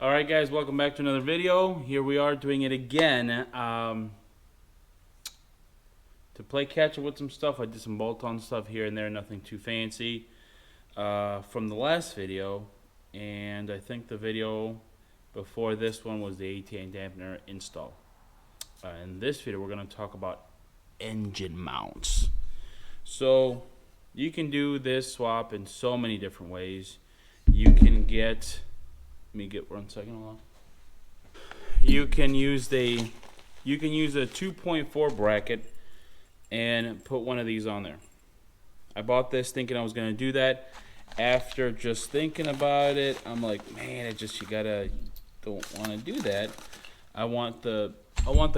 Alright guys, welcome back to another video. Here we are doing it again. To play catch up with some stuff, I did some bolt-on stuff here and there, nothing too fancy from the last video. And I think the video before this one was the ATA dampener install. In this video we're going to talk about engine mounts. So you can do this swap in so many different ways. You can get, let me get 1 second along. You can use a 2.4 bracket and put one of these on there. I bought this thinking I was going to do that. After just thinking about it, I'm like, man, don't want to do that. I want the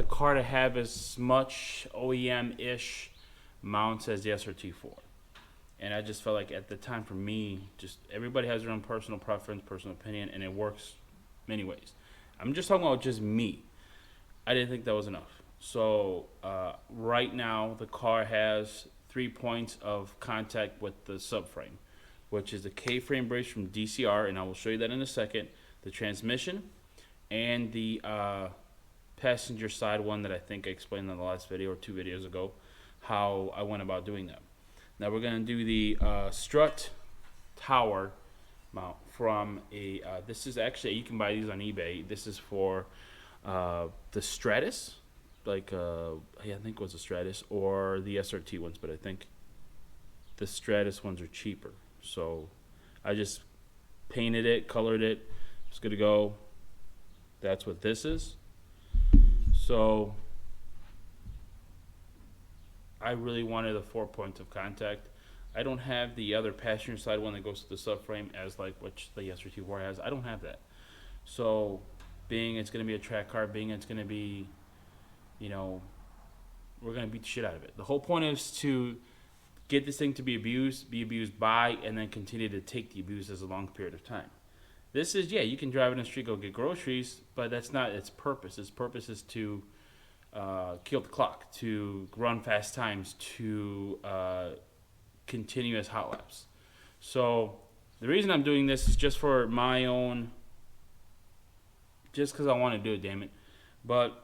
car to have as much OEM-ish mounts as the Srt-4. And I just felt like at the time for me, just everybody has their own personal preference, personal opinion, and it works many ways. I'm just talking about just me. I didn't think that was enough. So right now the car has 3 points of contact with the subframe, which is the K-frame brace from DCR, and I will show you that in a second, the transmission, and the passenger side one that I think I explained in the last video or 2 videos ago, how I went about doing that. Now we're going to do the strut tower mount from a, this is actually, you can buy these on eBay. This is for the Stratus, like, yeah, I think it was a Stratus, or the SRT ones, but I think the Stratus ones are cheaper. So I just painted it, colored it, it's good to go. That's what this is. So I really wanted the 4 points of contact. I don't have the other passenger side one that goes to the subframe as like what the Srt-4 has. I don't have that. So being it's going to be a track car, being it's going to be, you know, we're going to beat the shit out of it. The whole point is to get this thing to be abused by, and then continue to take the abuse as a long period of time. This is, yeah, you can drive in the street, go get groceries, but that's not its purpose. Its purpose is to kill the clock, to run fast times, to continue as hot laps. So the reason I'm doing this is just for my own, just because I want to do it, damn it. But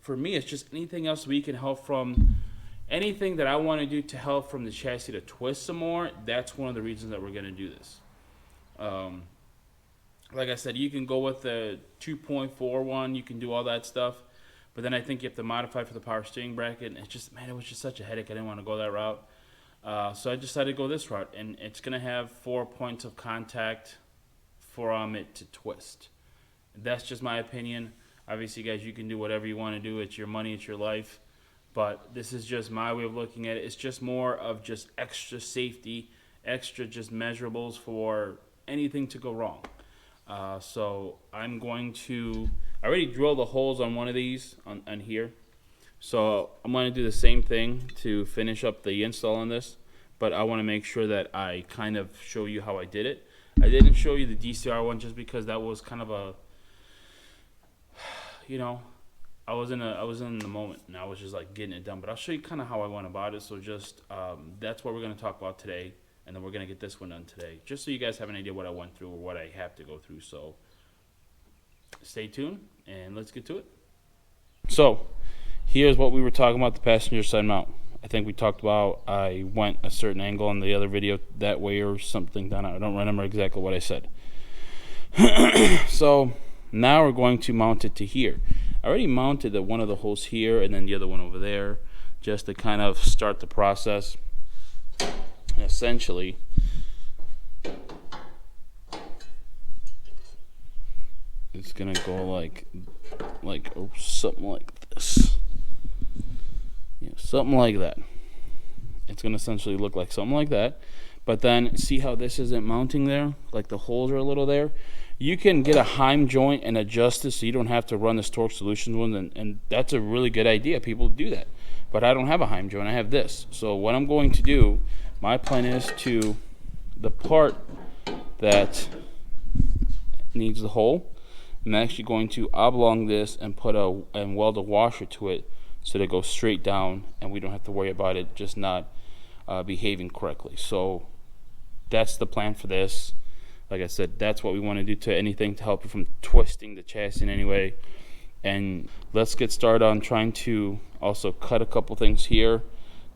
for me, it's just anything else we can help from, anything that I want to do to help from the chassis to twist some more. That's one of the reasons that we're going to do this. Like I said, you can go with the 2.4 one, you can do all that stuff. But then I think you have to modify for the power steering bracket. And it's just, man, it was just such a headache. I didn't want to go that route. So I decided to go this route. And it's going to have 4 points of contact from it to twist. That's just my opinion. Obviously, guys, you can do whatever you want to do. It's your money. It's your life. But this is just my way of looking at it. It's just more of just extra safety, extra just measurables for anything to go wrong. So I'm going to, I already drilled the holes on one of these on here. So I'm going to do the same thing to finish up the install on this. But I want to make sure that I kind of show you how I did it. I didn't show you the DCR one just because that was kind of a, you know, I was in the moment and I was just like getting it done. But I'll show you kind of how I went about it. So just that's what we're going to talk about today. And then we're going to get this one done today, just so you guys have an idea what I went through or what I have to go through. So stay tuned, and let's get to it. So here's what we were talking about, the passenger side mount. I think we talked about I went a certain angle on the other video that way or something. I don't remember exactly what I said. So now we're going to mount it to here. I already mounted one of the holes here and then the other one over there, just to kind of start the process. Essentially, it's gonna go like something like this. Yeah, something like that. It's gonna essentially look like something like that. But then see how this isn't mounting there? Like the holes are a little there. You can get a Heim joint and adjust this so you don't have to run this Torque Solutions one, and that's a really good idea. People do that. But I don't have a Heim joint, I have this. So what I'm going to do, my plan is to, the part that needs the hole, I'm actually going to oblong this and weld a washer to it so that it goes straight down and we don't have to worry about it just not behaving correctly. So that's the plan for this. like I said, that's what we want to do to anything to help it from twisting the chassis in any way. And let's get started on trying to also cut a couple things here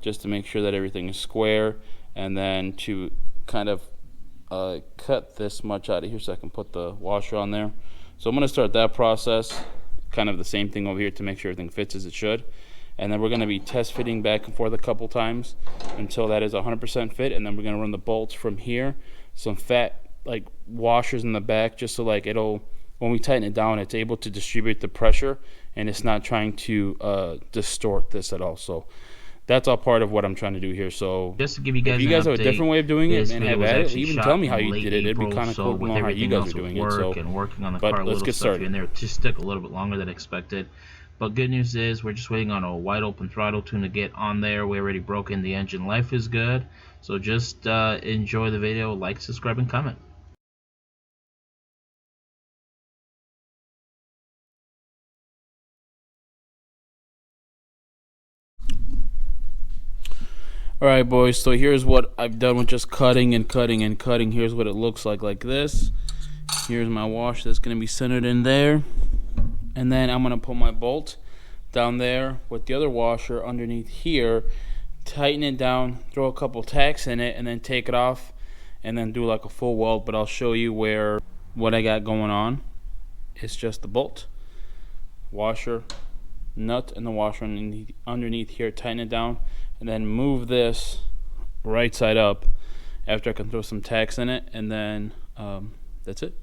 just to make sure that everything is square, and then to kind of cut this much out of here so I can put the washer on there. So I'm going to start that process, kind of the same thing over here to make sure everything fits as it should. And then we're going to be test fitting back and forth a couple times until that is 100% fit, and then we're going to run the bolts from here, some fat like washers in the back, just so like it'll, when we tighten it down, it's able to distribute the pressure and it's not trying to distort this at all. So that's all part of what I'm trying to do here. So just to give you guys, if you guys have a different way of doing it and have at it, even tell me how you late did it. It'd be April, kind of so cool to with know how you everything guys else are doing with it. So, work and working on the but car, let's little get stuff started. here and there, it just took a little bit longer than expected. But good news is we're just waiting on a wide open throttle tune to get on there. We already broke in the engine. Life is good. So just enjoy the video, like, subscribe, and comment. Alright boys, so here's what I've done with just cutting and cutting and cutting. Here's what it looks like this. Here's my wash that's going to be centered in there. And then I'm going to put my bolt down there with the other washer underneath here, tighten it down, throw a couple tacks in it, and then take it off and then do like a full weld. But I'll show you what I got going on. It's just the bolt, washer, nut, and the washer underneath here, tighten it down, and then move this right side up after I can throw some tacks in it, and then that's it.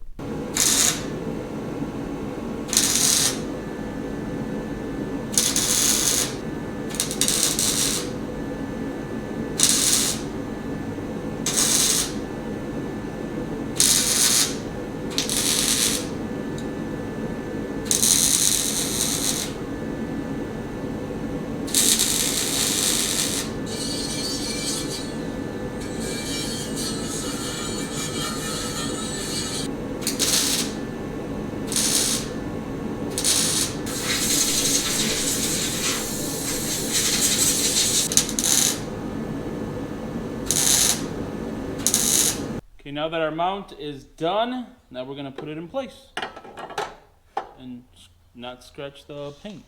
Okay, now that our mount is done, now we're going to put it in place and not scratch the paint.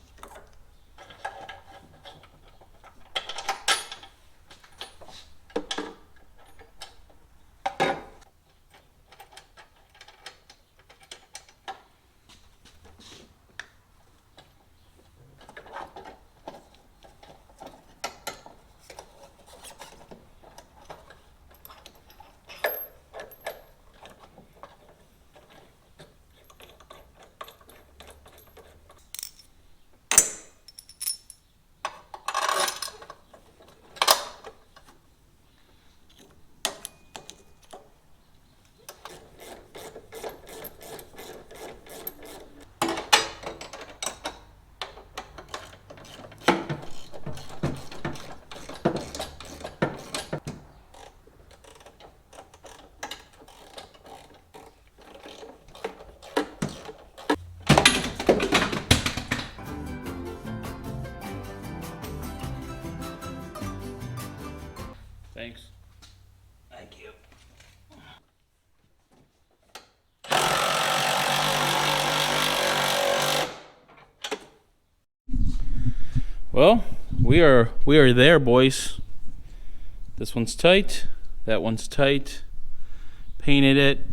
Thanks. Thank you. Well, we are there, boys. This one's tight, that one's tight. Painted it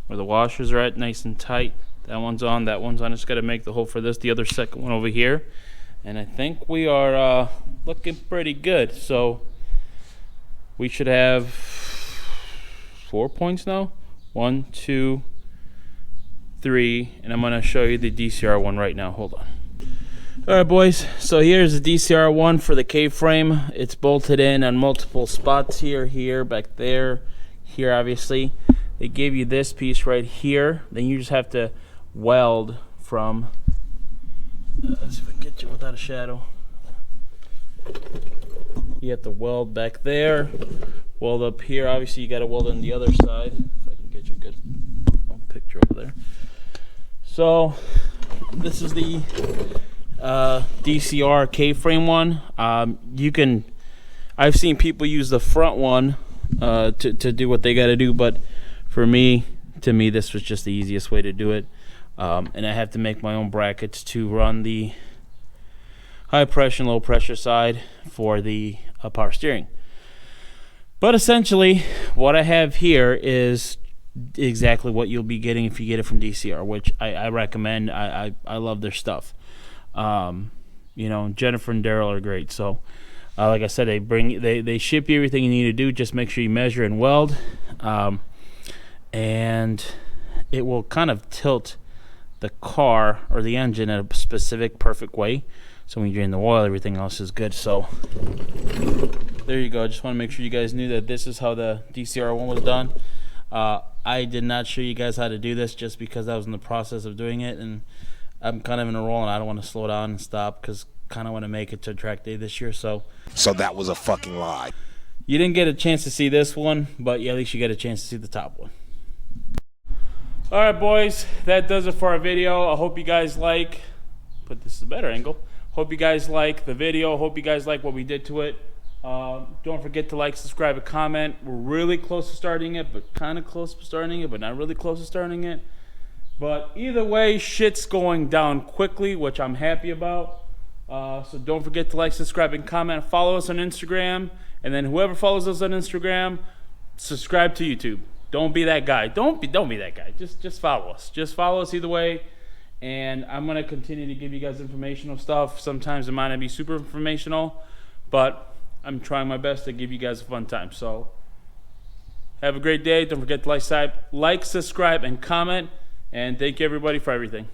where the washers are at, nice and tight. That one's on, that one's on. Just got to make the hole for this, the other second one over here. And I think we are looking pretty good. So we should have 4 points now. 1, 2, 3, and I'm gonna show you the DCR one right now. Hold on. All right, boys. So here's the DCR one for the K-frame. It's bolted in on multiple spots here, back there, here. Obviously, they gave you this piece right here. Then you just have to weld from. Let's see if I can get you without a shadow. You have to weld back there, weld up here. Obviously, you got to weld on the other side. If I can get you a good picture over there. So this is the DCR K-frame one. I've seen people use the front one to do what they got to do, but for me, to me, this was just the easiest way to do it. And I have to make my own brackets to run the high pressure and low pressure side for the power steering. But essentially, what I have here is exactly what you'll be getting if you get it from DCR, which I recommend. I love their stuff. You know, Jennifer and Daryl are great. So, like I said, they ship you everything you need to do. Just make sure you measure and weld, and it will kind of tilt the car or the engine in a specific, perfect way. So when you drain the oil, everything else is good. So there you go. I just want to make sure you guys knew that this is how the DCR one was done. I did not show you guys how to do this just because I was in the process of doing it, and I'm kind of in a roll, and I don't want to slow down and stop because kind of want to make it to track day this year. So that was a fucking lie. You didn't get a chance to see this one, but at least you get a chance to see the top one. All right, boys, that does it for our video. I hope you guys like. Put this is a better angle. Hope you guys like the video. Hope you guys like what we did to it. Don't forget to like, subscribe, and comment. We're really close to starting it, but kind of close to starting it, but not really close to starting it. But either way, shit's going down quickly, which I'm happy about. So don't forget to like, subscribe, and comment. Follow us on Instagram, and then whoever follows us on Instagram, subscribe to YouTube. Don't be that guy. Don't be that guy. Just follow us. Just follow us either way. And I'm gonna continue to give you guys informational stuff. Sometimes it might not be super informational, but I'm trying my best to give you guys a fun time. So have a great day. Don't forget to like, subscribe, and comment. And thank you everybody for everything.